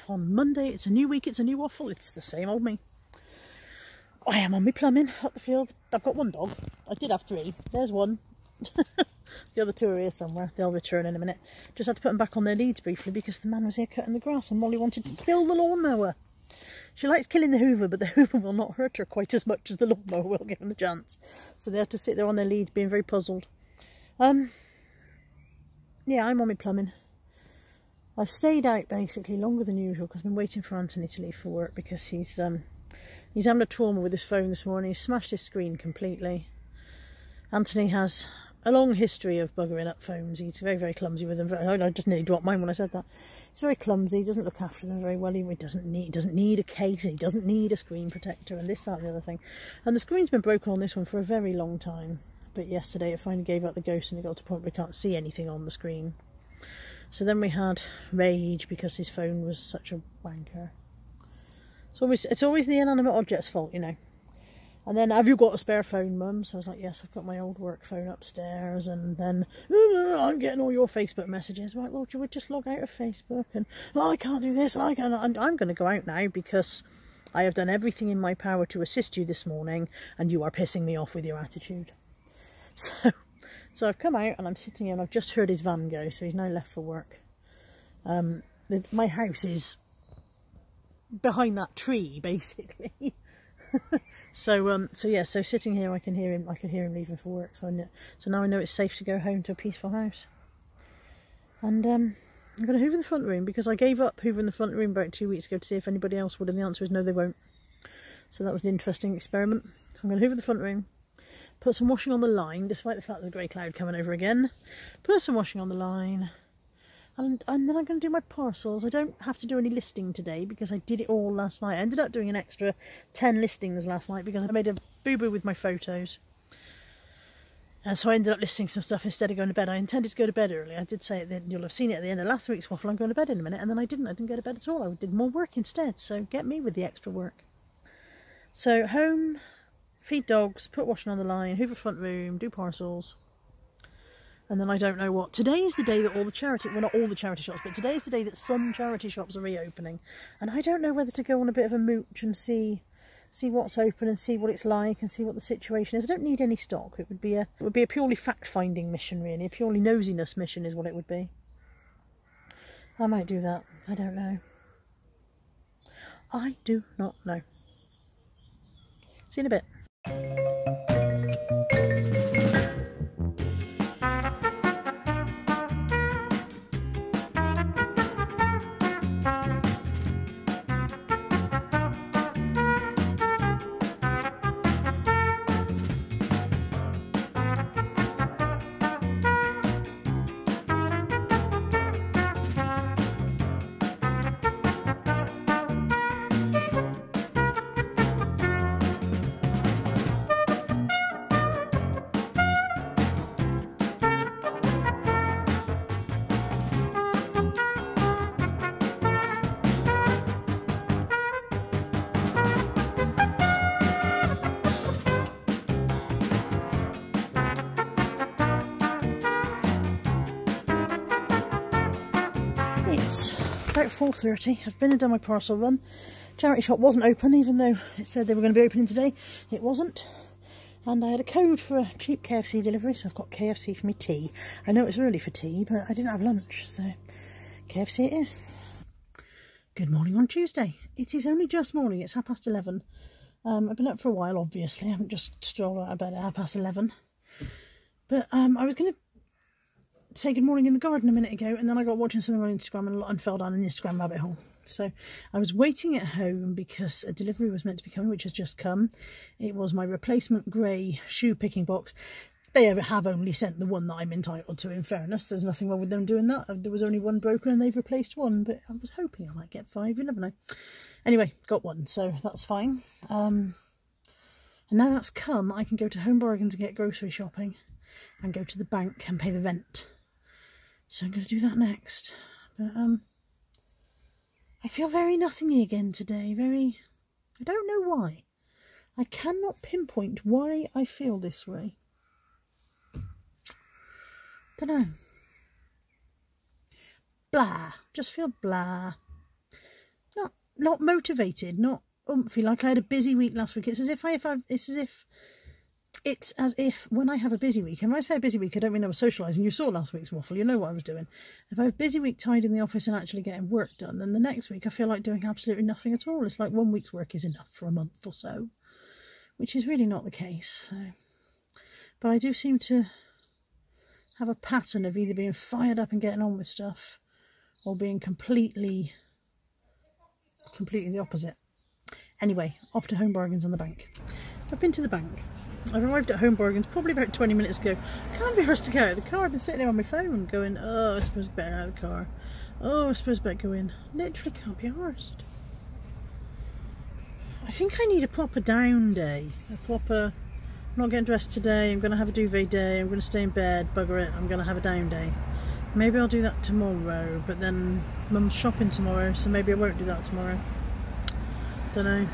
on Monday. It's a new week, it's a new waffle, it's the same old me. I am on my plumbing up the field. I've got one dog. I did have 3. There's one. The other 2 are here somewhere. They'll return in a minute. Just had to put them back on their leads briefly because the man was here cutting the grass and Molly wanted to kill the lawnmower. She likes killing the hoover, but the hoover will not hurt her quite as much as the lawnmower will, given the chance. So they have to sit there on their leads being very puzzled. Yeah, I'm on my plumbing. I've stayed out basically longer than usual because I've been waiting for Anthony to leave for work because he's having a trauma with his phone this morning. He's smashed his screen completely. Anthony has a long history of buggering up phones. He's very, very clumsy with them. I just nearly dropped mine when I said that. He's very clumsy. He doesn't look after them very well. He doesn't need a case. He doesn't need a screen protector and this, that and the other thing. And the screen's been broken on this one for a very long time. But yesterday it finally gave up the ghost and it got to the point where we can't see anything on the screen. So then we had rage because his phone was such a wanker. It's always the inanimate object's fault, you know. And then, have you got a spare phone, Mum? So I was like, yes, I've got my old work phone upstairs. And then, I'm getting all your Facebook messages. Right, well, you would just log out of Facebook. And, I can't do this. And I'm going to go out now because I have done everything in my power to assist you this morning. And you are pissing me off with your attitude. So I've come out and I'm sitting here and I've just heard his van go. So he's now left for work. My house is behind that tree, basically. So sitting here I can hear him leaving for work, so now I know it's safe to go home to a peaceful house. And I'm going to hoover the front room because I gave up hoovering the front room about 2 weeks ago to see if anybody else would, and the answer is no, they won't. So that was an interesting experiment. So I'm going to hoover the front room, put some washing on the line, despite the fact there's a grey cloud coming over again. Put some washing on the line. And then I'm going to do my parcels. I don't have to do any listing today because I did it all last night. I ended up doing an extra 10 listings last night because I made a boo-boo with my photos. And so I ended up listing some stuff instead of going to bed. I intended to go to bed early. I did say it, you'll have seen it at the end of last week's waffle, I'm going to bed in a minute. And then I didn't go to bed at all. I did more work instead. So get me with the extra work. So home, feed dogs, put washing on the line, hoover front room, do parcels. And then I don't know what. Today is the day that all the charity, well not all the charity shops, but today is the day that some charity shops are reopening. And I don't know whether to go on a bit of a mooch and see what's open and see what it's like and see what the situation is. I don't need any stock. It would be a purely fact-finding mission really. A purely nosiness mission is what it would be. I might do that. I don't know. I do not know. See you in a bit. It's about 4:30. I've been and done my parcel run. Charity shop wasn't open, even though it said they were going to be opening today. It wasn't. And I had a code for a cheap KFC delivery, so I've got KFC for my tea. I know it's early for tea, but I didn't have lunch, so KFC it is. Good morning on Tuesday. It is only just morning, it's 11:30. I've been up for a while, obviously. I haven't just strolled out of bed at 11:30. But I was going to say good morning in the garden a minute ago, and then I got watching something on Instagram and fell down an Instagram rabbit hole. So I was waiting at home because a delivery was meant to be coming, which has just come. It was my replacement grey shoe picking box. They have only sent the one that I'm entitled to, in fairness. There's nothing wrong with them doing that. There was only one broken and they've replaced one, but I was hoping I might get 5, you never know. Anyway, got one, so that's fine. And now that's come, I can go to Home Bargains and get grocery shopping and go to the bank and pay the rent. So I'm going to do that next. But I feel very nothingy again today. I don't know why. I cannot pinpoint why I feel this way. Don't know. Blah. Just feel blah. not motivated, not umphy, like I had a busy week last week. It's as if when I have a busy week, and when I say a busy week, I don't mean I was socialising. You saw last week's waffle, you know what I was doing. If I have a busy week tidying the office and actually getting work done, then the next week I feel like doing absolutely nothing at all. It's like 1 week's work is enough for a month or so, which is really not the case. So. But I do seem to have a pattern of either being fired up and getting on with stuff, or being completely the opposite. Anyway, off to Home Bargains on the bank. I've been to the bank. I've arrived at Home Bargains probably about 20 minutes ago. I can't be arsed to get out of the car. I've been sitting there on my phone going, oh, I suppose I better out of the car. Oh, I suppose I better go in. Literally can't be arsed. I think I need a proper down day. A proper, I'm not getting dressed today, I'm going to have a duvet day, I'm going to stay in bed, bugger it, I'm going to have a down day. Maybe I'll do that tomorrow, but then Mum's shopping tomorrow, so maybe I won't do that tomorrow. Don't know.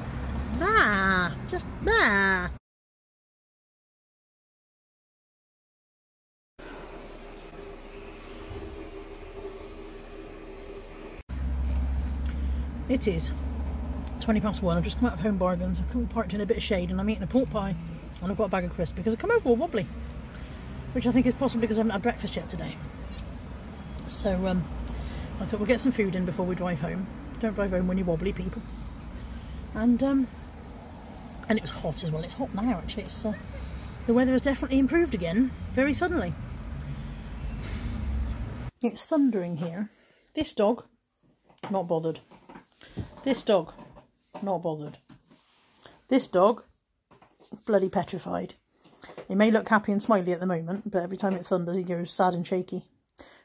Just It is 20 past 1. I've just come out of Home Bargains. I've come parked in a bit of shade and I'm eating a pork pie and I've got a bag of crisps because I've come over all wobbly, which I think is possibly because I haven't had breakfast yet today. So I thought we'll get some food in before we drive home. Don't drive home when you're wobbly, people. And it was hot as well. It's hot now actually. It's the weather has definitely improved again very suddenly. It's thundering here. This dog, not bothered. This dog, not bothered. This dog, bloody petrified. He may look happy and smiley at the moment, but every time it thunders he goes sad and shaky.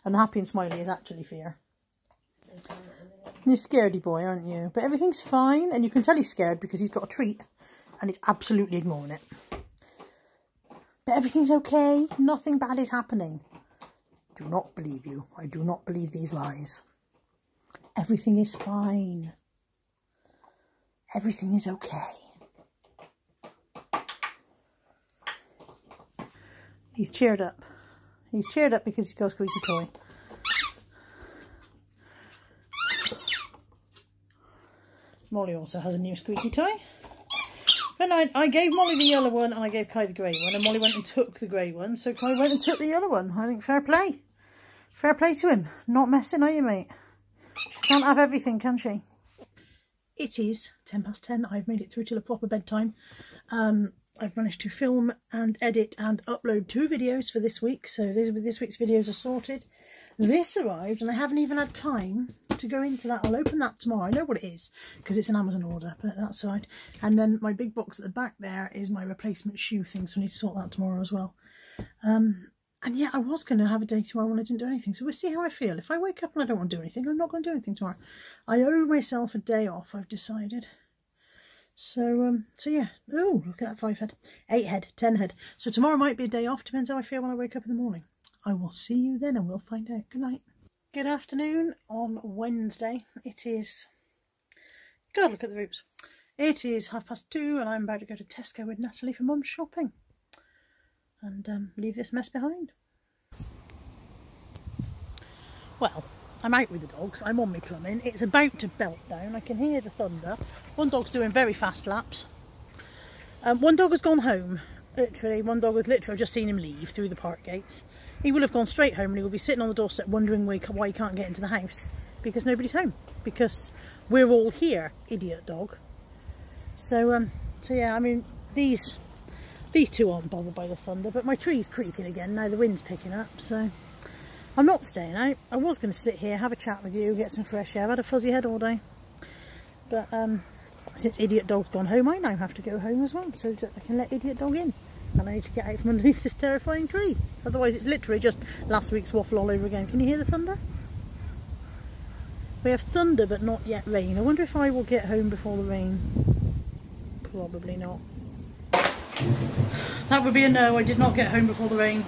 And the happy and smiley is actually fear. You're a scaredy boy, aren't you? But everything's fine, and you can tell he's scared because he's got a treat and he's absolutely ignoring it. But everything's okay. Nothing bad is happening. Do not believe you. I do not believe these lies. Everything is fine. Everything is okay. He's cheered up. He's cheered up because he's got a squeaky toy. Molly also has a new squeaky toy. But I gave Molly the yellow one and I gave Kai the grey one, and Molly went and took the grey one, so Kai went and took the yellow one. I think fair play. Fair play to him. Not messing, are you, mate? She can't have everything, can she? It is 10 past 10. I've made it through till a proper bedtime. I've managed to film and edit and upload 2 videos for this week, so this week's videos are sorted. This arrived and I haven't even had time to go into that. I'll open that tomorrow. I know what it is because it's an Amazon order, put it that side. And then my big box at the back there is my replacement shoe thing, so I need to sort that tomorrow as well. And yeah, I was going to have a day tomorrow when I didn't do anything, so we'll see how I feel. If I wake up and I don't want to do anything, I'm not going to do anything tomorrow. I owe myself a day off, I've decided. So yeah. Oh, look at that 5 head. 8 head, 10 head. So tomorrow might be a day off, depends how I feel when I wake up in the morning. I will see you then and we'll find out. Good night. Good afternoon on Wednesday. It is... God, look at the roofs. It is 2:30 and I'm about to go to Tesco with Natalie for Mum's shopping. And leave this mess behind. Well, I'm out with the dogs. I'm on my plumbing. It's about to belt down. I can hear the thunder. One dog's doing very fast laps. One dog has gone home. Literally, one dog has literally, I've just seen him leave through the park gates. He will have gone straight home and he will be sitting on the doorstep wondering why he can't get into the house. Because nobody's home. Because we're all here, idiot dog. So yeah, I mean, these 2 aren't bothered by the thunder, but my tree's creaking again now the wind's picking up, so I'm not staying out. I was going to sit here, have a chat with you, get some fresh air. I've had a fuzzy head all day. But since idiot dog's gone home, I now have to go home as well, so that I can let idiot dog in. And I need to get out from underneath this terrifying tree. Otherwise it's literally just last week's waffle all over again. Can you hear the thunder? We have thunder but not yet rain. I wonder if I will get home before the rain. Probably not. That would be a no. I did not get home before the rain.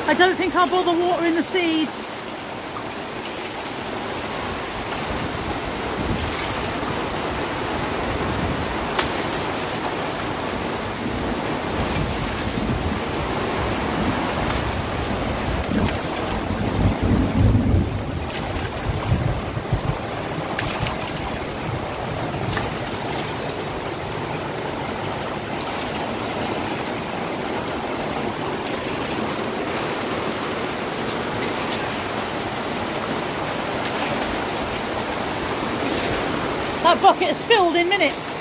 I don't think I'll bother watering the seeds. That bucket is filled in minutes.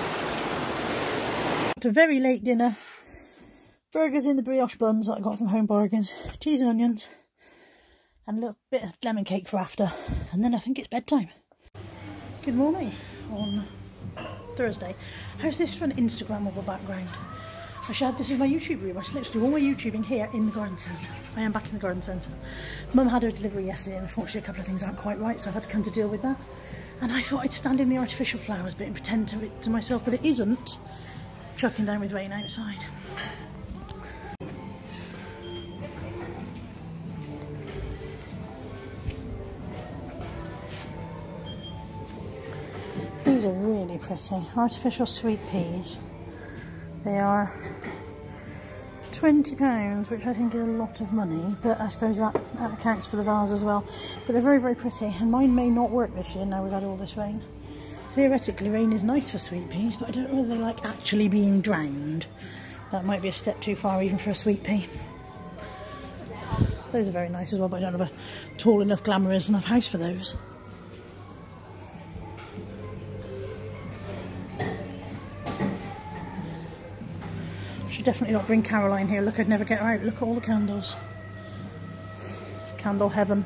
After a very late dinner, burgers in the brioche buns that I got from Home Bargains, cheese and onions, and a little bit of lemon cake for after, and then I think it's bedtime. Good morning on Thursday. How's this for an Instagrammable background? I should have this as my YouTube room. I should literally do all my YouTubing here in the garden centre. I am back in the garden centre. Mum had her delivery yesterday and unfortunately a couple of things aren't quite right, so I've had to come to deal with that. And I thought I'd stand in the artificial flowers bit and pretend to myself that it isn't chucking down with rain outside. These are really pretty. Artificial sweet peas. They are £20, which I think is a lot of money, but I suppose that accounts for the vase as well. But they're very, very pretty, and mine may not work this year now we've had all this rain. Theoretically, rain is nice for sweet peas, but I don't know whether they like actually being drowned. That might be a step too far even for a sweet pea. Those are very nice as well, but I don't have a tall enough, glamorous enough house for those. Definitely not bring Caroline here. Look, I'd never get her out. Look at all the candles. It's candle heaven.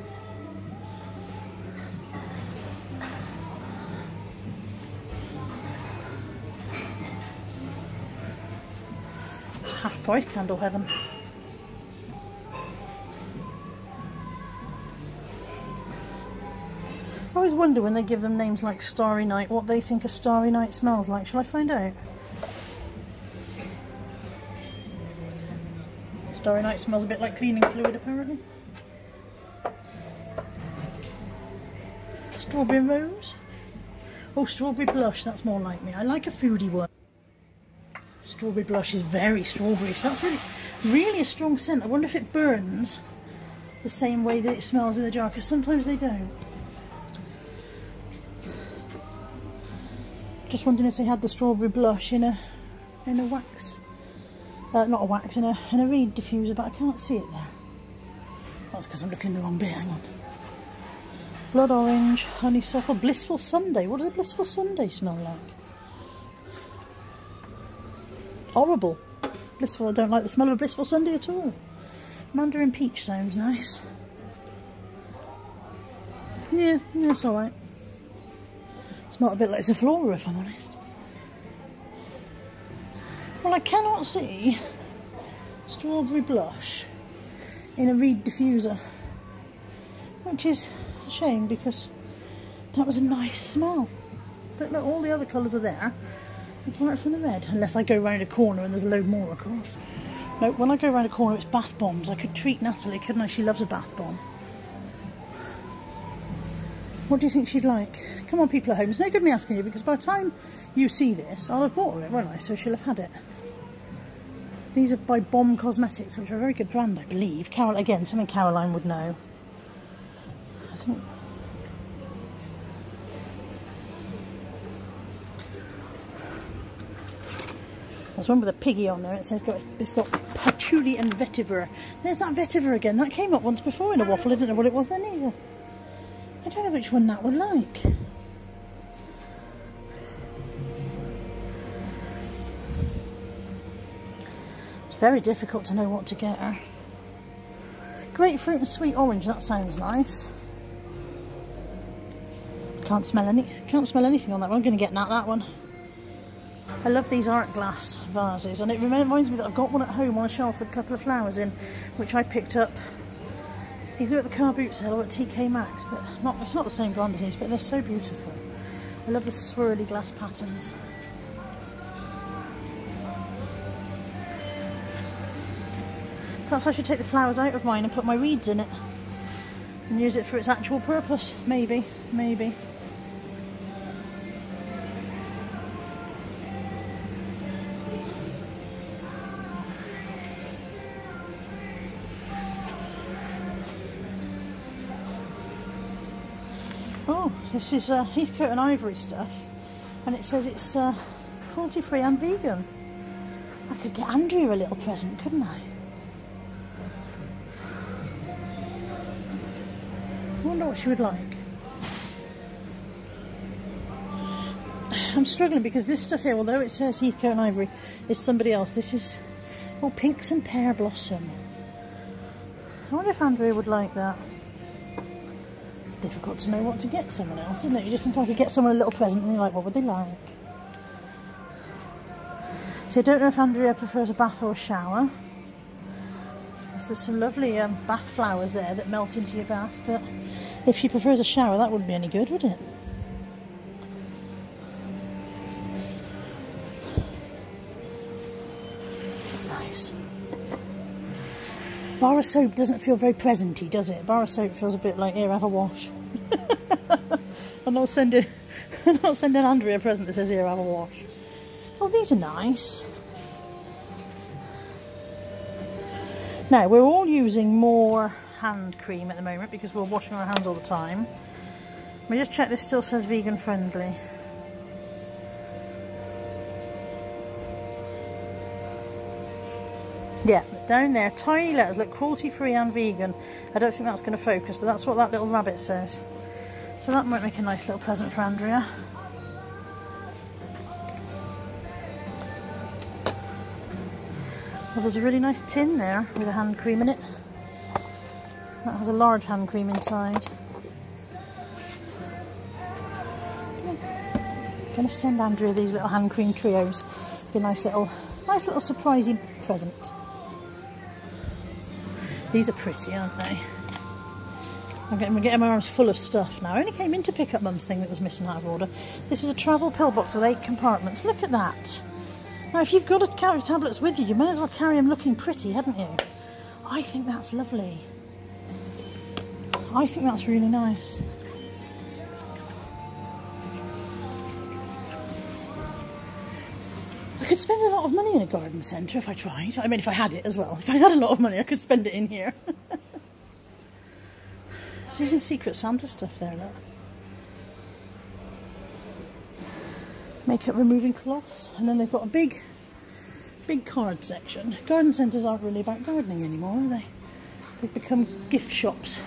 It's half price candle heaven. I always wonder when they give them names like Starry Night what they think a starry night smells like. Shall I find out? Starry Night smells a bit like cleaning fluid, apparently. Strawberry rose. Oh, strawberry blush, that's more like me. I like a foodie one. Strawberry blush is very strawberry, so that's really a strong scent. I wonder if it burns the same way that it smells in the jar, because sometimes they don't. Just wondering if they had the strawberry blush in a wax. Not a wax, in a reed diffuser, but I can't see it there. That's because I'm looking in the wrong bit, hang on. Blood orange, honeysuckle, blissful Sunday. What does a blissful Sunday smell like? Horrible. Blissful, I don't like the smell of a blissful Sunday at all. Mandarin peach sounds nice. Yeah, it's alright. Smells a bit like Zaflora, if I'm honest. Well, I cannot see strawberry blush in a reed diffuser, which is a shame because that was a nice smell. But look, all the other colours are there, apart from the red. Unless I go round a corner and there's a load more, of course. No, when I go round a corner it's bath bombs. I could treat Natalie, couldn't I? She loves a bath bomb. What do you think she'd like? Come on, people at home. It's no good me asking you because by the time you see this, I'll have bought it, won't I? So she'll have had it. These are by Bomb Cosmetics, which are a very good brand, I believe. Again, something Caroline would know. I think. There's one with a piggy on there. It says it's got patchouli and vetiver. There's that vetiver again. That came up once before in a waffle. I didn't know what it was then either. I don't know which one that would like. Very difficult to know what to get her. Grapefruit and sweet orange, that sounds nice. Can't smell anything on that one. I'm going to get that one. I love these art glass vases, and it reminds me that I've got one at home on a shelf with a couple of flowers in, which I picked up either at the car boot sale or at TK Maxx, but it's not the same brand as these, but they're so beautiful. I love the swirly glass patterns. Perhaps I should take the flowers out of mine and put my reeds in it and use it for its actual purpose. Maybe, maybe. Oh, this is Heathcote and Ivory stuff, and it says it's cruelty-free and vegan. I could get Andrea a little present, couldn't I? I wonder what she would like. I'm struggling because this stuff here, although it says Heathcote and Ivory, is somebody else. This is, oh, Pinks and Pear Blossom. I wonder if Andrea would like that. It's difficult to know what to get someone else, isn't it? You just think I could get someone a little present and you're like, what would they like? So I don't know if Andrea prefers a bath or a shower. There's some lovely bath flowers there that melt into your bath, but if she prefers a shower, that wouldn't be any good, would it? That's nice. Bar of soap doesn't feel very presenty, does it? Bar of soap feels a bit like, here, have a wash. I'm not sending Andrea a present that says, here, have a wash. Oh, these are nice. Now, we're all using more hand cream at the moment because we're washing our hands all the time. Let me just check this still says vegan friendly. Yeah, down there, tiny letters, look, cruelty free and vegan. I don't think that's going to focus, but that's what that little rabbit says. So that might make a nice little present for Andrea. Well, there's a really nice tin there with a hand cream in it. That has a large hand cream inside. I'm going to send Andrea these little hand cream trios. Be a nice little surprising present. These are pretty, aren't they? I'm getting my arms full of stuff now. I only came in to pick up Mum's thing that was missing out of order. This is a travel pill box with 8 compartments. Look at that. Now, if you've got to carry tablets with you, you may as well carry them looking pretty, hadn't you? I think that's lovely. I think that's really nice. I could spend a lot of money in a garden centre if I tried. I mean, if I had it as well. If I had a lot of money, I could spend it in here. There's even Secret Santa stuff there, look. Makeup removing cloths, and then they've got a big card section. Garden centres aren't really about gardening anymore, are they? They've become gift shops.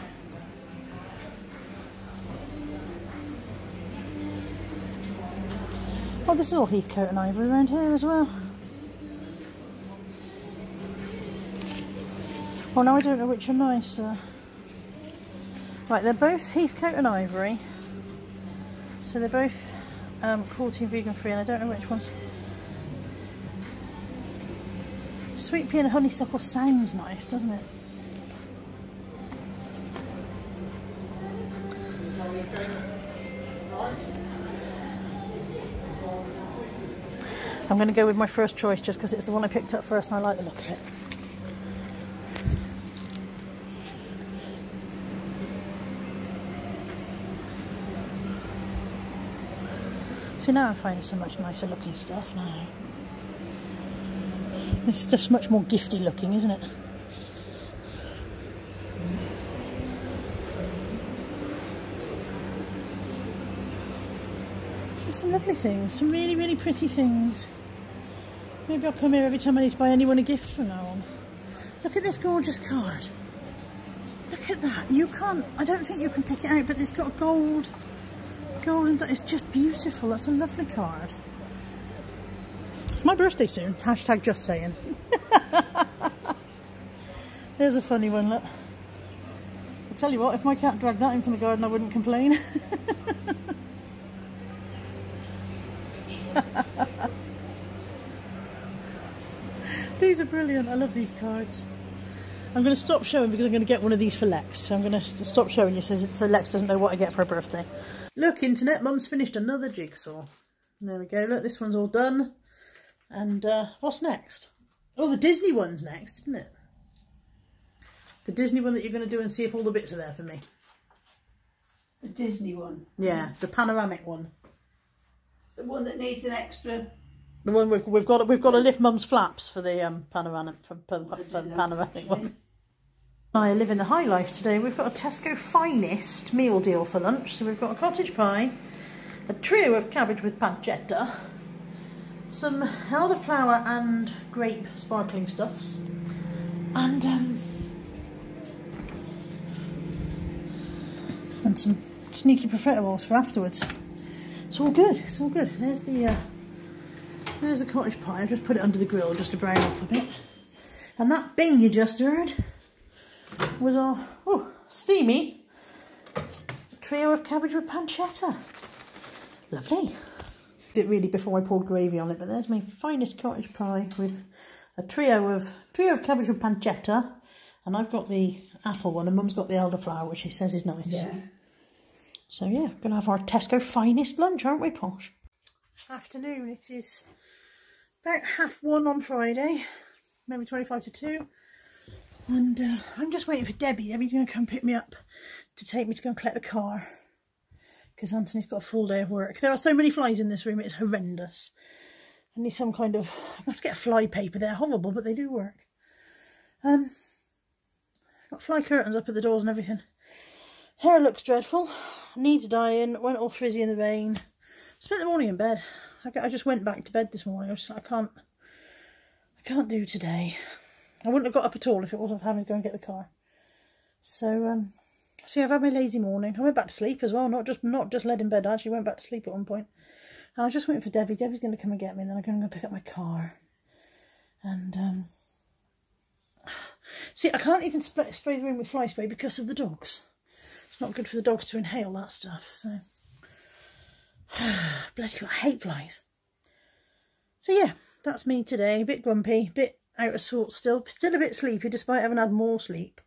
Oh, this is all Heathcote and Ivory around here as well. Oh, now I don't know which are nicer. Right, they're both Heathcote and Ivory. So they're both cruelty and vegan free, and I don't know which one's. Sweet pea and honeysuckle sounds nice, doesn't it? I'm going to go with my first choice just because it's the one I picked up first and I like the look of it. See, now I'm finding so much nicer looking stuff now. This stuff's much more gifty looking, isn't it? There's some lovely things, some really, really pretty things. Maybe I'll come here every time I need to buy anyone a gift from now on. Look at this gorgeous card. Look at that. You can't, I don't think you can pick it out, but it's got gold and it's just beautiful. That's a lovely card. It's my birthday soon. Hashtag just saying. There's a funny one, look. I'll tell you what, if my cat dragged that in from the garden, I wouldn't complain. These are brilliant. I love these cards. I'm going to stop showing because I'm going to get one of these for Lex. So I'm going to stop showing you so Lex doesn't know what I get for her birthday. Look, internet, Mum's finished another jigsaw. There we go. Look, this one's all done. And what's next? Oh, the Disney one's next, isn't it? The Disney one that you're going to do and see if all the bits are there for me. The Disney one? Yeah, the panoramic one. The one that needs an extra... The one we've got to lift Mum's flaps for the panoramic panoramic one. I live in the high life today. We've got a Tesco Finest meal deal for lunch. So we've got a cottage pie, a trio of cabbage with pancetta, some elderflower and grape sparkling stuffs, and some sneaky profiteroles for afterwards. It's all good. It's all good. There's the cottage pie. I've just put it under the grill just to brown off a bit. And that bing you just heard was our steamy trio of cabbage with pancetta. Lovely. Did it really before I poured gravy on it, but there's my finest cottage pie with a trio of cabbage with pancetta, and I've got the apple one, and Mum's got the elderflower, which she says is nice. Yeah. So yeah, gonna have our Tesco Finest lunch, aren't we, Posh? Afternoon. It is about 1:30 on Friday, maybe 25 to 2. And I'm just waiting for Debbie. Debbie's going to come pick me up to take me to go and collect the car. Because Anthony's got a full day of work. There are so many flies in this room, it's horrendous. I need some kind of... I have to get a fly paper. They're horrible, but they do work. Got fly curtains up at the doors and everything. Hair looks dreadful. Needs dyeing. Went all frizzy in the rain. Spent the morning in bed. I just went back to bed this morning. I can't do today. I wouldn't have got up at all if it wasn't for having to go and get the car. So, I've had my lazy morning. I went back to sleep as well, not just laid in bed. I actually went back to sleep at one point. And I was just waiting for Debbie. Debbie's going to come and get me, and then I'm going to go pick up my car. And, see, I can't even spray the room with fly spray because of the dogs. It's not good for the dogs to inhale that stuff, so... Bloody hell, I hate flies. So yeah, that's me today. A bit grumpy, a bit out of sorts still a bit sleepy despite having had more sleep.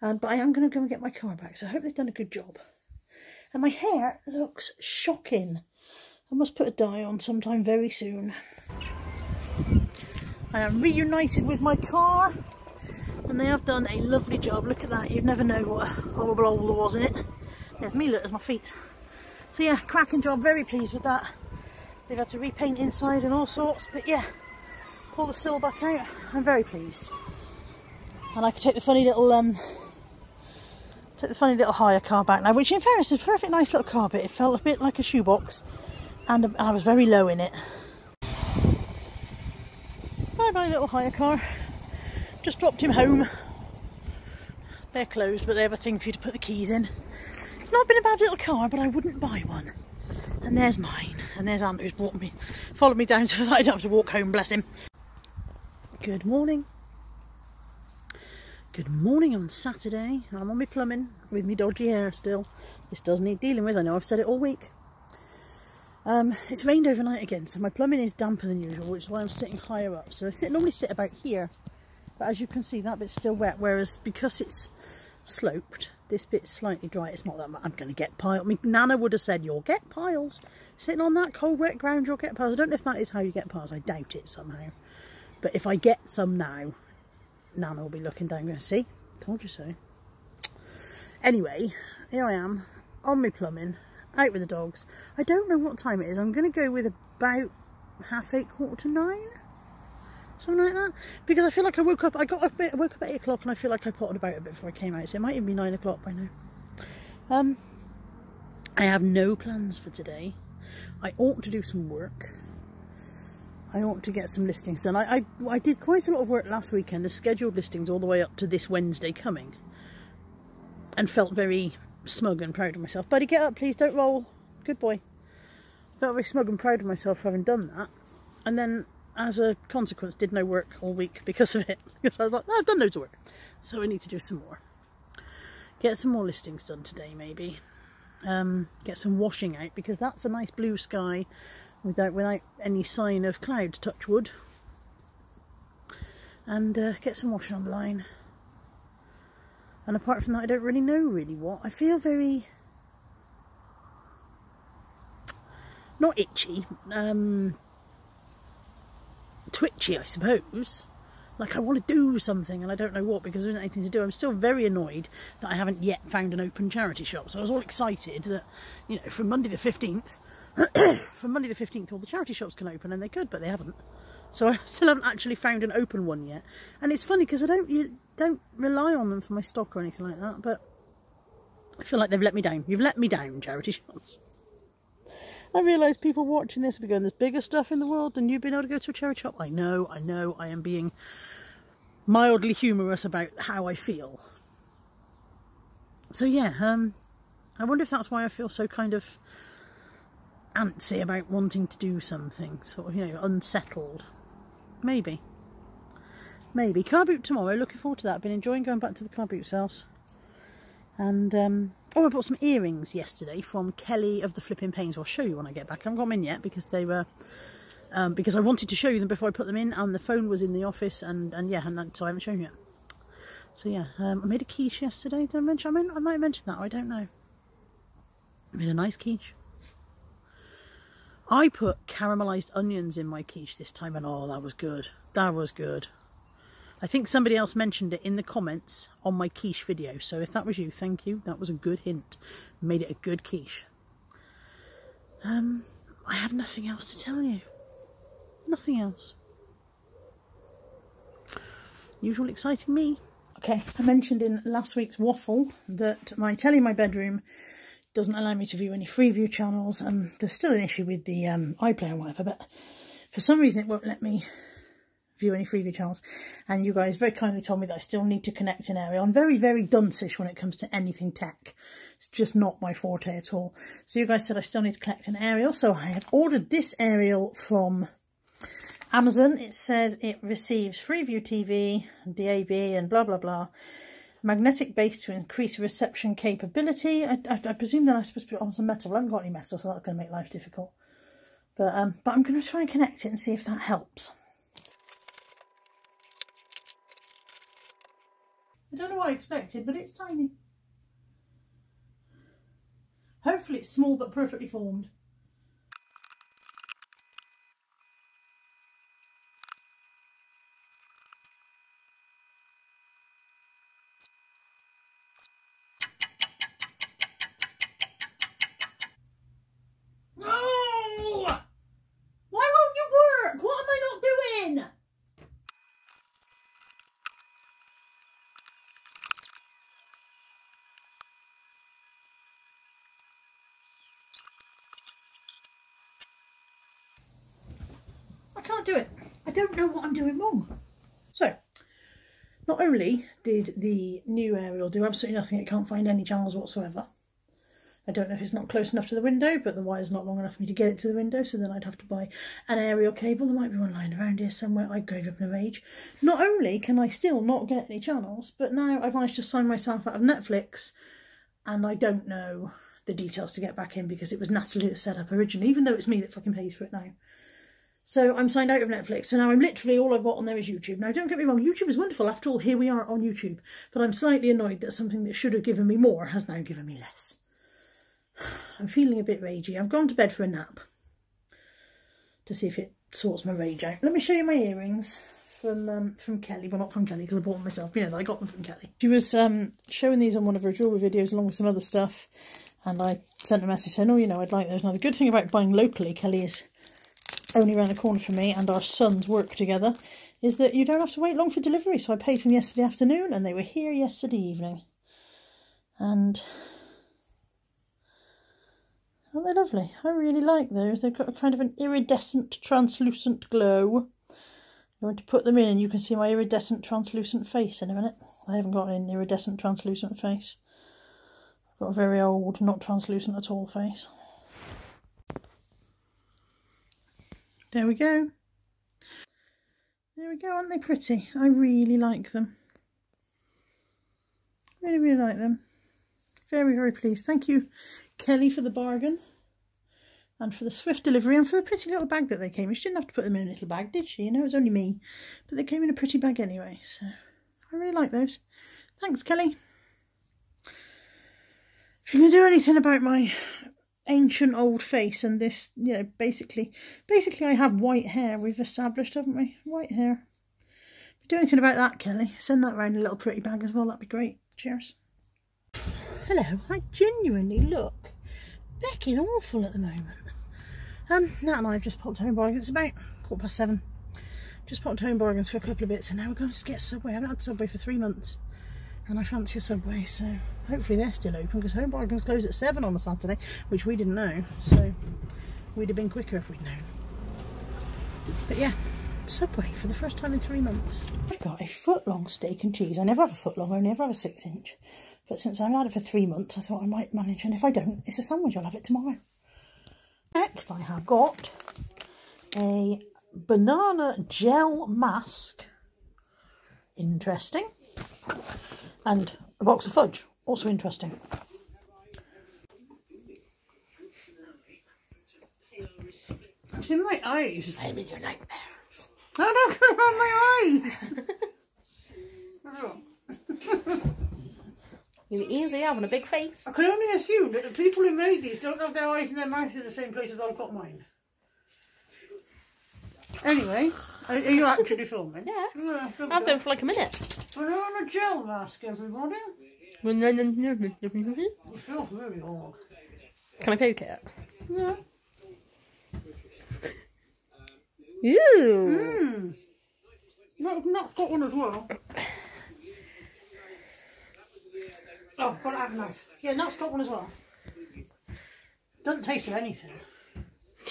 But I am going to go and get my car back, so I hope they've done a good job. And my hair looks shocking. I must put a dye on sometime very soon. I am reunited with my car, and they have done a lovely job. Look at that, you'd never know what a horrible hole there was in it. There's me, look, there's my feet. So yeah, cracking job, very pleased with that. They've had to repaint inside and all sorts, but yeah, pull the sill back out, I'm very pleased. And I could take the funny little hire car back now, which in fairness is a perfect nice little carpet. It felt a bit like a shoebox, and I was very low in it. Bye bye little hire car. Just dropped him home. They're closed, but they have a thing for you to put the keys in. It's not been a bad little car, but I wouldn't buy one. And there's mine, and there's Aunt who's followed me down so that I don't have to walk home, bless him. Good morning. Good morning on Saturday. I'm on my plumbing with me dodgy hair still. This does need dealing with, I know I've said it all week. It's rained overnight again, so my plumbing is damper than usual, which is why I'm sitting higher up. So I normally sit about here, but as you can see that bit's still wet, whereas because it's sloped, this bit's slightly dry. It's not that much. I'm going to get piles. I mean, Nana would have said, you'll get piles. Sitting on that cold, wet ground, you'll get piles. I don't know if that is how you get piles. I doubt it somehow. But if I get some now, Nana will be looking down going, see? Told you so. Anyway, here I am, on my plumbing, out with the dogs. I don't know what time it is. I'm going to go with about 8:30, 9:15. Something like that, because I feel like I woke up at 8 o'clock, and I feel like I potted about a bit before I came out, so it might even be 9 o'clock by now. I have no plans for today. I ought to do some work. I ought to get some listings done. I did quite a lot of work last weekend, the scheduled listings all the way up to this Wednesday coming, and felt very smug and proud of myself. Buddy, get up please, don't roll. Good boy. Felt very smug and proud of myself for having done that, and then as a consequence did no work all week because of it. Because I was like, no, I've done loads of work, so I need to do some more. Get some more listings done today maybe. Get some washing out, because that's a nice blue sky without any sign of clouds, touch wood. And get some washing on the line. And apart from that, I don't really know what. I feel very... not itchy, twitchy I suppose. Like I want to do something and I don't know what because there isn't anything to do. I'm still very annoyed that I haven't yet found an open charity shop. So I was all excited that, you know, from Monday the 15th, from Monday the 15th all the charity shops can open, and they could, but they haven't. So I still haven't actually found an open one yet. And it's funny because you don't rely on them for my stock or anything like that, but I feel like they've let me down. You've let me down, charity shops. I realise people watching this will be going, there's bigger stuff in the world than you being able to go to a charity shop. I know, I am being mildly humorous about how I feel. So yeah, I wonder if that's why I feel so kind of antsy about wanting to do something, sort of, you know, unsettled. Maybe. Car boot tomorrow, looking forward to that. I've been enjoying going back to the car boot sales. And, oh, I bought some earrings yesterday from Kelly of the Flipping Pains. I'll show you when I get back. I haven't got them in yet because they were, because I wanted to show you them before I put them in, and the phone was in the office, and yeah, and so I haven't shown you yet. So yeah, I made a quiche yesterday. Did I mention? I might have mentioned that. I don't know. I made a nice quiche. I put caramelised onions in my quiche this time, and oh, that was good. That was good. I think somebody else mentioned it in the comments on my quiche video, so if that was you, thank you. That was a good hint. Made it a good quiche. I have nothing else to tell you. Nothing else. Usual exciting me. Okay, I mentioned in last week's waffle that my telly in my bedroom doesn't allow me to view any Freeview channels, and there's still an issue with the iPlayer and whatever, but for some reason it won't let me view any Freeview channels. And you guys very kindly told me that I still need to connect an aerial. I'm very, very dunce-ish when it comes to anything tech. It's just not my forte at all. So you guys said I still need to connect an aerial, so I have ordered this aerial from Amazon. It says it receives Freeview TV, DAB and blah blah blah. Magnetic base to increase reception capability. I presume that I'm supposed to put it on some metal. I haven't got any metal, so that's going to make life difficult. But I'm going to try and connect it and see if that helps. I don't know what I expected, but it's tiny. Hopefully it's small but perfectly formed. Oh! Why won't you work? What am I not doing? I can't do it. I don't know what I'm doing wrong. So, not only did the new aerial do absolutely nothing, it can't find any channels whatsoever. I don't know if it's not close enough to the window, but the wire's not long enough for me to get it to the window, so then I'd have to buy an aerial cable. There might be one lying around here somewhere. I gave up in a rage. Not only can I still not get any channels, but now I've managed to sign myself out of Netflix, and I don't know the details to get back in because it was Natalie that set up originally, even though it's me that fucking pays for it now. So I'm signed out of Netflix, so now I'm literally, all I've got on there is YouTube. Now don't get me wrong, YouTube is wonderful, after all, here we are on YouTube, but I'm slightly annoyed that something that should have given me more has now given me less. I'm feeling a bit ragey. I've gone to bed for a nap to see if it sorts my rage out. Let me show you my earrings from Kelly. Well, not from Kelly because I bought them myself, but you know, I got them from Kelly. She was showing these on one of her jewellery videos along with some other stuff, and I sent a message saying, oh, you know, I'd like those. Now the good thing about buying locally, Kelly is only around the corner from me, and our sons work together, is that you don't have to wait long for delivery. So I paid for them yesterday afternoon and they were here yesterday evening. And aren't they lovely? I really like those. They've got a kind of an iridescent, translucent glow. I'm going to put them in and you can see my iridescent, translucent face in a minute. I haven't got an iridescent, translucent face. I've got a very old, not translucent at all face. There we go. There we go, aren't they pretty? I really like them. Really, really like them. Very, very pleased. Thank you, Kelly, for the bargain. And for the swift delivery and for the pretty little bag that they came in. She didn't have to put them in a little bag, did she? You know, it was only me. But they came in a pretty bag anyway. So I really like those. Thanks, Kelly. If you can do anything about my ancient old face and this, you know, basically I have white hair. We've established, haven't we? White hair. Do anything about that, Kelly. Send that round a little pretty bag as well, that'd be great. Cheers. Hello, I genuinely look becking awful at the moment. Nat and I have just popped home bargains. It's about 7:15. Just popped home bargains for a couple of bits, and now we're going to get Subway. I haven't had Subway for 3 months, and I fancy a Subway, so hopefully they're still open, because home bargains close at 7 on a Saturday, which we didn't know, so we'd have been quicker if we'd known. But yeah, Subway for the first time in 3 months. I've got a foot-long steak and cheese. I never have a foot-long, I only ever have a 6-inch. But since I've had it for 3 months, I thought I might manage, and if I don't, it's a sandwich. I'll have it tomorrow. Next, I have got a banana gel mask. Interesting. And a box of fudge. Also interesting. It's in my eyes. I'm in your nightmares. No, don't come on my eyes. You're easy having a big face. I can only assume that the people who made these don't have their eyes and their mouths in the same place as I've got mine. Anyway, are you actually filming? Yeah. I've been for like a minute. Banana gel mask, everybody. It feels really hard. Can I poke it? Yeah. Ooh. Nat's got one as well. Oh, got to have a knife. Yeah, Nat's got one as well. Doesn't taste of anything.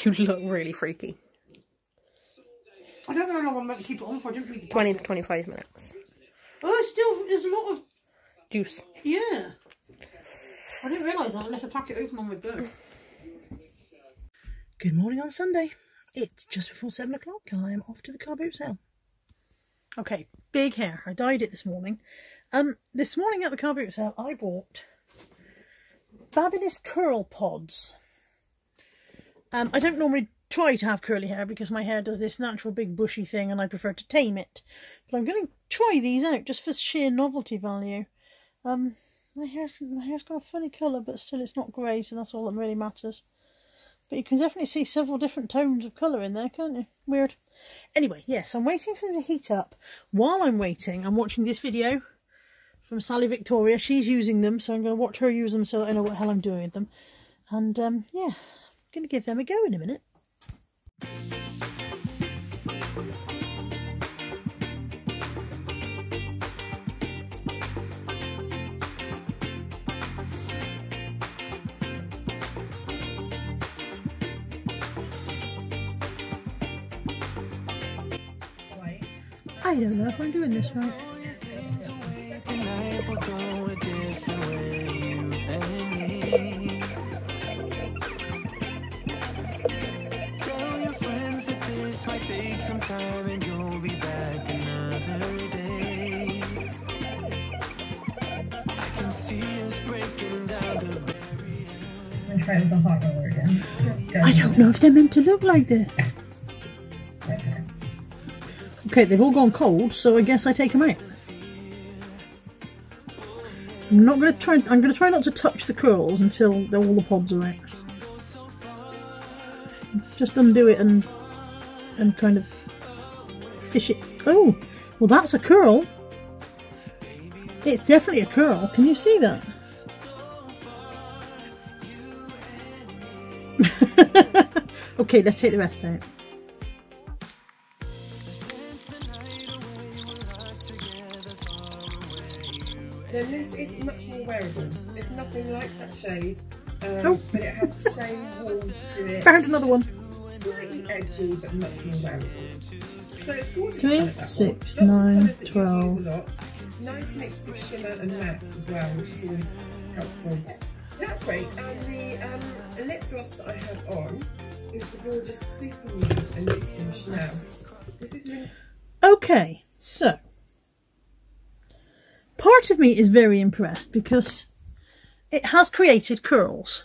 You look really freaky. I don't know how long I'm meant to keep it on for. I didn't read the 20 to 25 minutes. Oh, there's a lot of Juice. Yeah. I didn't realise that unless I pack it open on my boat. Good morning on Sunday. It's just before 7 o'clock and I am off to the car boot sale. Okay, big hair. I dyed it this morning. This morning at the car boot sale I bought fabulous curl pods. I don't normally try to have curly hair because my hair does this natural big bushy thing and I prefer to tame it. But I'm going to try these out just for sheer novelty value. My hair's got a funny colour, but still it's not grey, so that's all that really matters. But you can definitely see several different tones of colour in there, can't you? Weird. Anyway, yes, I'm waiting for them to heat up. While I'm waiting, I'm watching this video from Sally Victoria. She's using them, so I'm going to watch her use them so that I know what the hell I'm doing with them. And, yeah, I'm going to give them a go in a minute. I don't know if I'm doing this right. Tell your friends that this might take some time and you'll be back another day. I can see us breaking down the barrier. I'm going to try it with the hot roller again. I don't know if they're meant to look like this. Okay, they've all gone cold, so I guess I take them out. I'm going to try not to touch the curls until all the pods are out. Just undo it and kind of fish it. Oh, well that's a curl. It's definitely a curl. Can you see that? Okay, let's take the rest out. Then this is much more wearable. It's nothing like that shade, but it has the same warmth to it. Found another one. Slightly edgy, but much more wearable. So it's gorgeous. 3, 6, 9, 12. Nice mix of shimmer and matte as well, which is always helpful. That's great. And the lip gloss that I have on is the gorgeous Super Nude and it's from Chanel. This is Okay, so part of me is very impressed because it has created curls.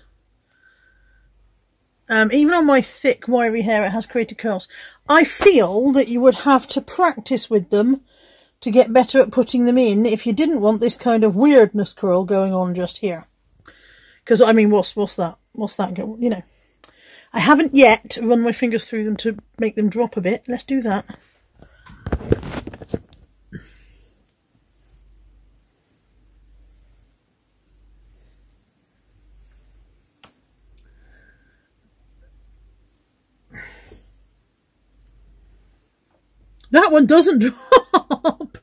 Even on my thick, wiry hair, it has created curls. I feel that you would have to practice with them to get better at putting them in if you didn't want this kind of weirdness curl going on just here. Because, I mean, what's that? What's that? You know, I haven't yet run my fingers through them to make them drop a bit. Let's do that. That one doesn't drop.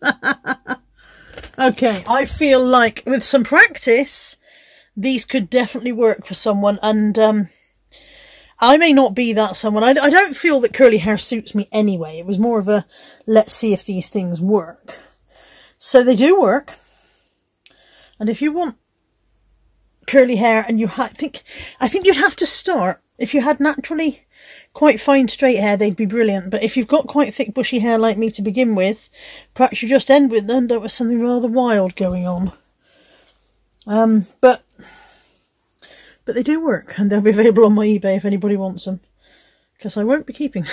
Okay, I feel like with some practice, these could definitely work for someone, and I may not be that someone. I don't feel that curly hair suits me anyway. It was more of a, let's see if these things work. So they do work. And if you want curly hair, and I think you'd have to start, if you had naturally quite fine straight hair, they'd be brilliant. But if you've got quite thick bushy hair like me to begin with, perhaps you just end with something rather wild going on. But they do work, and they'll be available on my eBay if anybody wants them, because I won't be keeping them.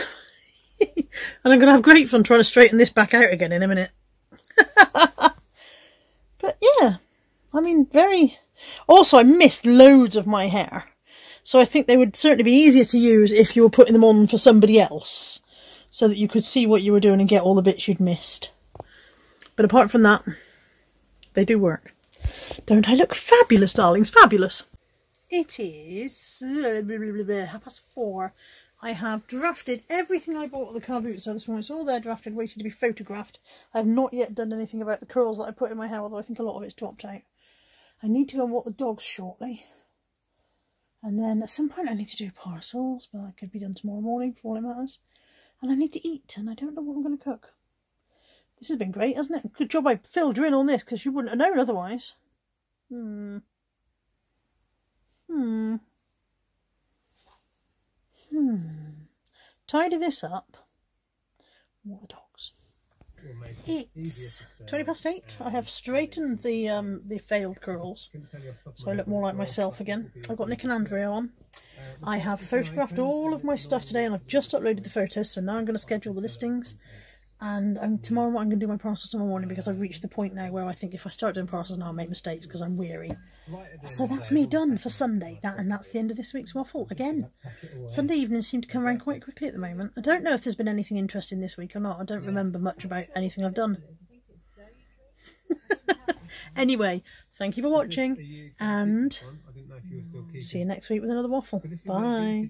And I'm going to have great fun trying to straighten this back out again in a minute. But yeah, I mean, also I missed loads of my hair, so I think they would certainly be easier to use if you were putting them on for somebody else, so that you could see what you were doing and get all the bits you'd missed. But apart from that, they do work. Don't I look fabulous, darlings? Fabulous. It is 4:30. I have drafted everything I bought at the car boot sale this morning. It's all there drafted, waiting to be photographed. I have not yet done anything about the curls that I put in my hair, although I think a lot of it's dropped out. I need to go and walk the dogs shortly. And then at some point I need to do parcels, but that could be done tomorrow morning for all it matters. And I need to eat, and I don't know what I'm going to cook. This has been great, hasn't it? Good job I filled you in on this, because you wouldn't have known otherwise. Tidy this up. What the dogs? It's 8:20. I have straightened the failed curls, so I look more like myself again. I've got Nick and Andrea on. I have photographed all of my stuff today, and I've just uploaded the photos, so now I'm going to schedule the listings. And tomorrow I'm going to do my parcels tomorrow morning, because I've reached the point now where I think if I start doing parcels now I'll make mistakes because I'm weary. So that's me done for Sunday, and that's the end of this week's waffle. Again, Sunday evenings seem to come around quite quickly at the moment. I don't know if there's been anything interesting this week or not. I don't remember much about anything I've done. Anyway, thank you for watching, and see you next week with another waffle. Bye.